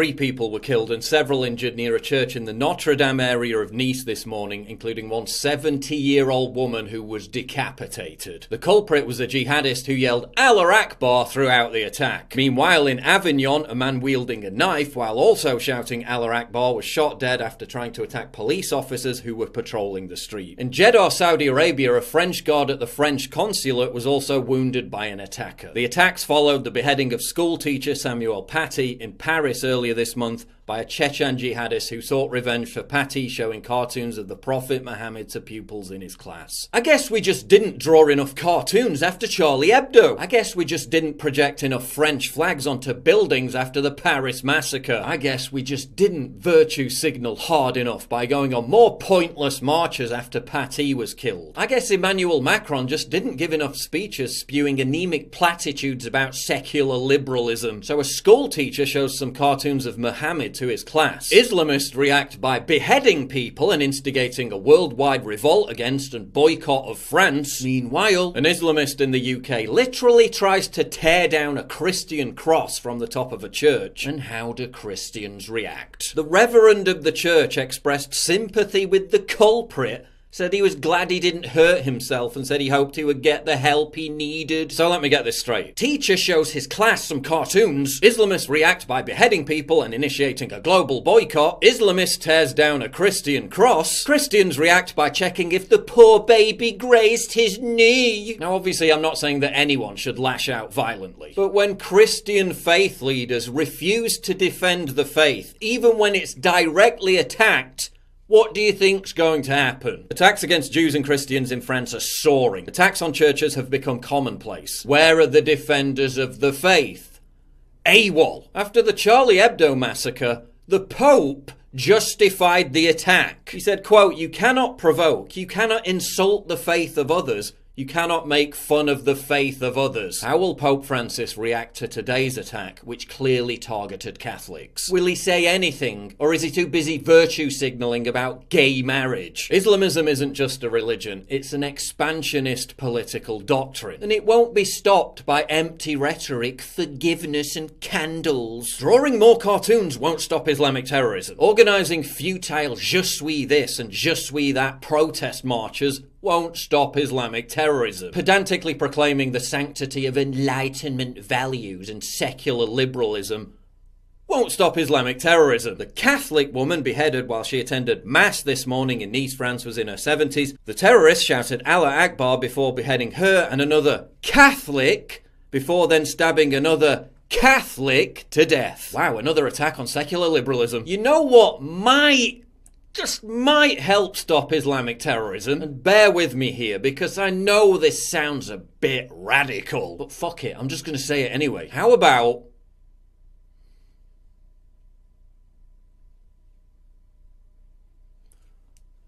3 people were killed and several injured near a church in the Notre Dame area of Nice this morning, including one 70-year-old woman who was decapitated. The culprit was a jihadist who yelled Allah Akbar throughout the attack. Meanwhile, in Avignon, a man wielding a knife while also shouting Allah Akbar was shot dead after trying to attack police officers who were patrolling the street. In Jeddah, Saudi Arabia, a French guard at the French consulate was also wounded by an attacker. The attacks followed the beheading of school teacher Samuel Paty in Paris earlier this month by a Chechen jihadist who sought revenge for Paty showing cartoons of the Prophet Muhammad to pupils in his class. I guess we just didn't draw enough cartoons after Charlie Hebdo. I guess we just didn't project enough French flags onto buildings after the Paris massacre. I guess we just didn't virtue signal hard enough by going on more pointless marches after Paty was killed. I guess Emmanuel Macron just didn't give enough speeches spewing anemic platitudes about secular liberalism. So a school teacher shows some cartoons of Muhammad to his class. Islamists react by beheading people and instigating a worldwide revolt against and boycott of France. Meanwhile, an Islamist in the UK literally tries to tear down a Christian cross from the top of a church. And how do Christians react? The reverend of the church expressed sympathy with the culprit, said he was glad he didn't hurt himself, and said he hoped he would get the help he needed. So let me get this straight. Teacher shows his class some cartoons. Islamists react by beheading people and initiating a global boycott. Islamist tears down a Christian cross. Christians react by checking if the poor baby grazed his knee. Now obviously I'm not saying that anyone should lash out violently, but when Christian faith leaders refuse to defend the faith, even when it's directly attacked, what do you think's going to happen? Attacks against Jews and Christians in France are soaring. Attacks on churches have become commonplace. Where are the defenders of the faith? AWOL. After the Charlie Hebdo massacre, the Pope justified the attack. He said, quote, "You cannot provoke, you cannot insult the faith of others, you cannot make fun of the faith of others." How will Pope Francis react to today's attack, which clearly targeted Catholics? Will he say anything, or is he too busy virtue signalling about gay marriage? Islamism isn't just a religion, it's an expansionist political doctrine, and it won't be stopped by empty rhetoric, forgiveness and candles. Drawing more cartoons won't stop Islamic terrorism. Organising futile je suis this and je suis that protest marches won't stop Islamic terrorism. Pedantically proclaiming the sanctity of Enlightenment values and secular liberalism won't stop Islamic terrorism. The Catholic woman beheaded while she attended Mass this morning in Nice, France, was in her 70s. The terrorist shouted Allah Akbar before beheading her and another Catholic, before then stabbing another Catholic to death. Wow, another attack on secular liberalism. You know what might help stop Islamic terrorism? And bear with me here, because I know this sounds a bit radical, but fuck it, I'm just going to say it anyway. How about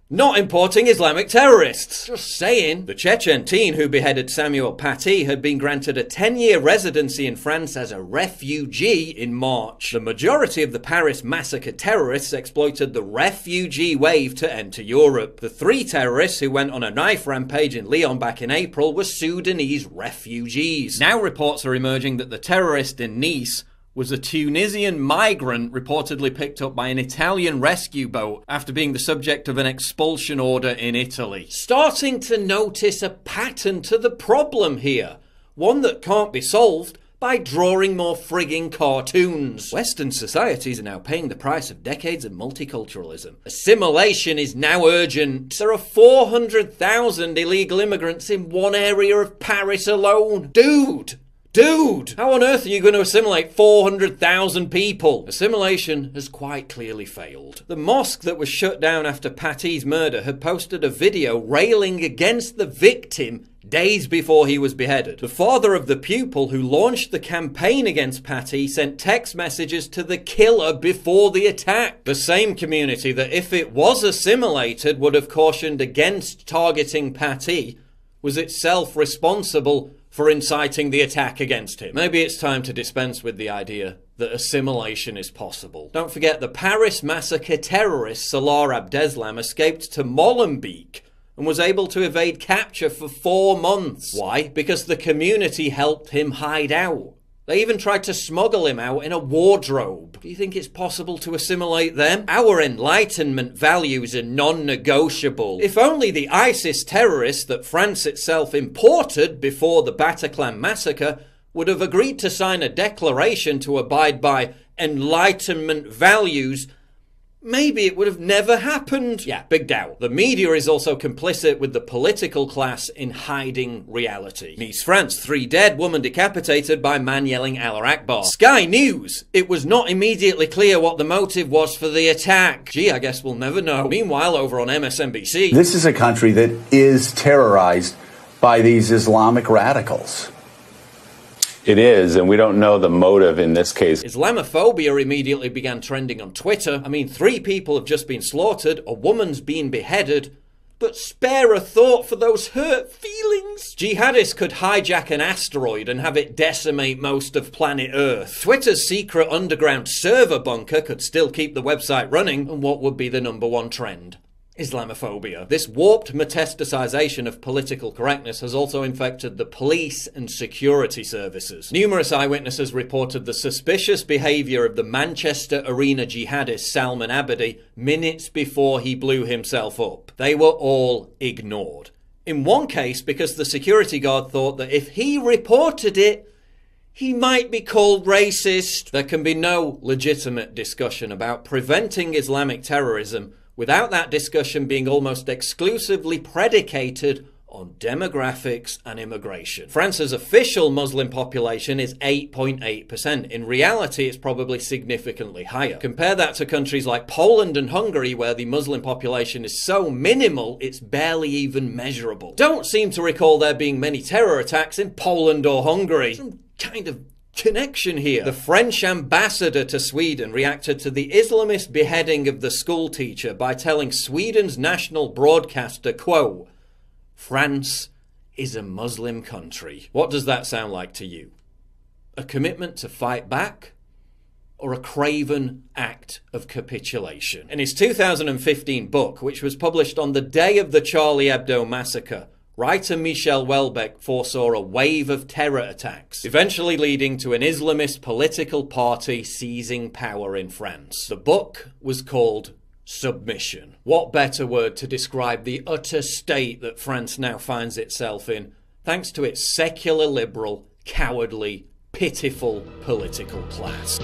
not importing Islamic terrorists? Just saying. The Chechen teen who beheaded Samuel Paty had been granted a 10-year residency in France as a refugee in March. The majority of the Paris massacre terrorists exploited the refugee wave to enter Europe. The 3 terrorists who went on a knife rampage in Lyon back in April were Sudanese refugees. Now reports are emerging that the terrorist in Nice was a Tunisian migrant reportedly picked up by an Italian rescue boat after being the subject of an expulsion order in Italy. Starting to notice a pattern to the problem here, one that can't be solved by drawing more frigging cartoons. Western societies are now paying the price of decades of multiculturalism. Assimilation is now urgent. There are 400,000 illegal immigrants in one area of Paris alone. Dude, how on earth are you going to assimilate 400,000 people? Assimilation has quite clearly failed. The mosque that was shut down after Paty's murder had posted a video railing against the victim days before he was beheaded. The father of the pupil who launched the campaign against Paty sent text messages to the killer before the attack. The same community that, if it was assimilated, would have cautioned against targeting Paty, was itself responsible for inciting the attack against him. Maybe it's time to dispense with the idea that assimilation is possible. Don't forget, the Paris massacre terrorist Salah Abdeslam escaped to Molenbeek and was able to evade capture for 4 months. Why? Because the community helped him hide out. They even tried to smuggle him out in a wardrobe. Do you think it's possible to assimilate them? Our Enlightenment values are non-negotiable. If only the ISIS terrorists that France itself imported before the Bataclan massacre would have agreed to sign a declaration to abide by Enlightenment values, maybe it would have never happened. Yeah, big doubt. The media is also complicit with the political class in hiding reality. Nice, France, 3 dead, woman decapitated by man yelling Allah Akbar. Sky News. It was not immediately clear what the motive was for the attack. Gee, I guess we'll never know. Meanwhile, over on MSNBC. This is a country that is terrorized by these Islamic radicals. It is, and we don't know the motive in this case. Islamophobia immediately began trending on Twitter. I mean, 3 people have just been slaughtered, a woman's been beheaded, but spare a thought for those hurt feelings. Jihadists could hijack an asteroid and have it decimate most of planet Earth. Twitter's secret underground server bunker could still keep the website running, and what would be the #1 trend? Islamophobia. This warped metastasization of political correctness has also infected the police and security services. Numerous eyewitnesses reported the suspicious behavior of the Manchester Arena jihadist Salman Abedi minutes before he blew himself up. They were all ignored. In one case, because the security guard thought that if he reported it, he might be called racist. There can be no legitimate discussion about preventing Islamic terrorism without that discussion being almost exclusively predicated on demographics and immigration. France's official Muslim population is 8.8%. In reality, it's probably significantly higher. Compare that to countries like Poland and Hungary, where the Muslim population is so minimal, it's barely even measurable. Don't seem to recall there being many terror attacks in Poland or Hungary. Some kind of connection here. The French ambassador to Sweden reacted to the Islamist beheading of the school teacher by telling Sweden's national broadcaster, quote, "France is a Muslim country." What does that sound like to you? A commitment to fight back? Or a craven act of capitulation? In his 2015 book, which was published on the day of the Charlie Hebdo massacre, writer Michel Houellebecq foresaw a wave of terror attacks, eventually leading to an Islamist political party seizing power in France. The book was called Submission. What better word to describe the utter state that France now finds itself in, thanks to its secular, liberal, cowardly, pitiful political class?